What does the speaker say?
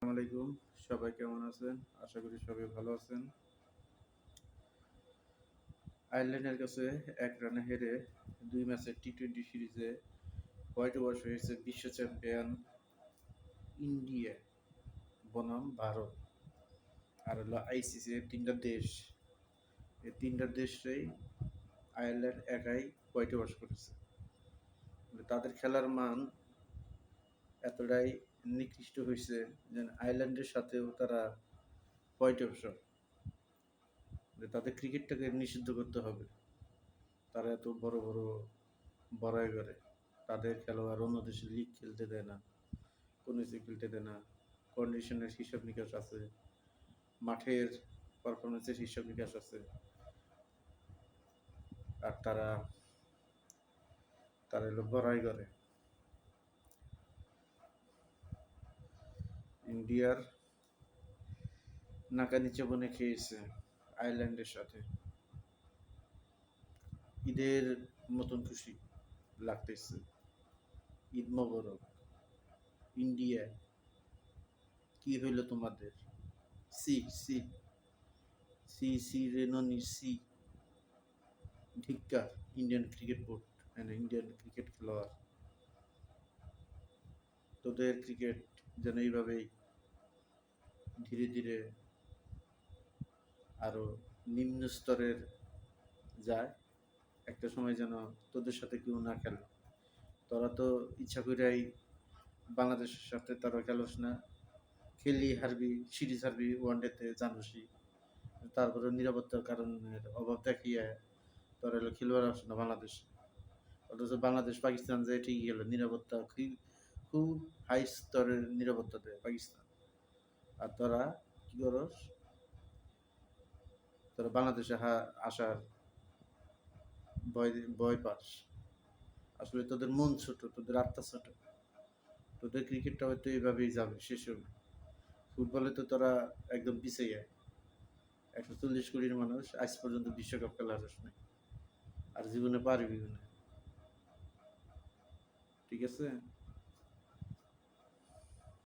আসসালামু আলাইকুম। সবাই কেমন আছেন? আশা করি সবাই ভালো আছেন। আয়ারল্যান্ডের কাছে ১ রানে হেরে ২ ম্যাচের টি-টোয়েন্টি সিরিজে হোয়াইট ওয়াশ হয়েছে বিশ্ব চ্যাম্পিয়ন ইন্ডিয়া বনাম ভারত। আর হলো আইসিসি এর ৩ টা দেশ। এই ৩ টা দেশই আয়ারল্যান্ড একাই হোয়াইট ওয়াশ করেছে। তাদের খেলার মান এতটাই নিকৃষ্ট হইছে যে আয়ারল্যান্ডের সাথেও তারা হোয়াইট ওয়াশ তাদের ক্রিকেটটাকে নিষিদ্ধ করতে হবে। তারা এত বড় বড় বড়াই করে। তাদের খেলোয়াড় অন্য দেশে লিগ খেলতে দেয় না, কোনো কিছু খেলতে দেয় না। কন্ডিশনের হিসাব নিকাশ আছে, মাঠের পারফরমেন্সের হিসাব নিকাশ আছে। আর তারা তারা হলো বড়াই করে। ইন্ডিয়ার নাকা নিচে বনে খেয়েছে আয়ারল্যান্ডের সাথে। ঈদের মতন খুশি লাগতেছে। ঈদ মোবারক। ইন্ডিয়া কি হইল তোমাদের? সি সি সি সি রেননি সি ধিক্কার Indian cricket board and Indian cricket খেলোয়াড়। তোদের ক্রিকেট যেন এইভাবেই ধীরে ধীরে আরো নিম্ন স্তরের যায়। একটা সময় যেন তোদের সাথে কেউ না খেলে। তোরা তো ইচ্ছা কইরাই বাংলাদেশের সাথে তোরা খেলোস না। খেললি হারবি, সিরিজ হারবি ওয়ানডেতে জানোসই। তারপরে নিরাপত্তার কারণের অভাব দেখিয়ে তোরা হলো খেলোয়াড় আসে না বাংলাদেশে। অথচ বাংলাদেশ পাকিস্তান যে ঠিকই গেল নিরাপত্তা খুব হাই স্তরের নিরাপত্তা দেয় পাকিস্তান। আর তোরা কি করস? তোরা বাংলাদেশে আসার ভয় ভয় পাস। আসলে তোদের মন ছোট, তোদের আত্মা ছোট। তোদের ক্রিকেটটা হয়তো এইভাবেই যাবে, শেষ হবে। ফুটবলে তো তোরা একদম পিছিয়ে ১৪০ কোটির মানুষ আজ পর্যন্ত বিশ্বকাপ খেলা হারিস নাই। আর জীবনে পারবিও না। ঠিক আছে?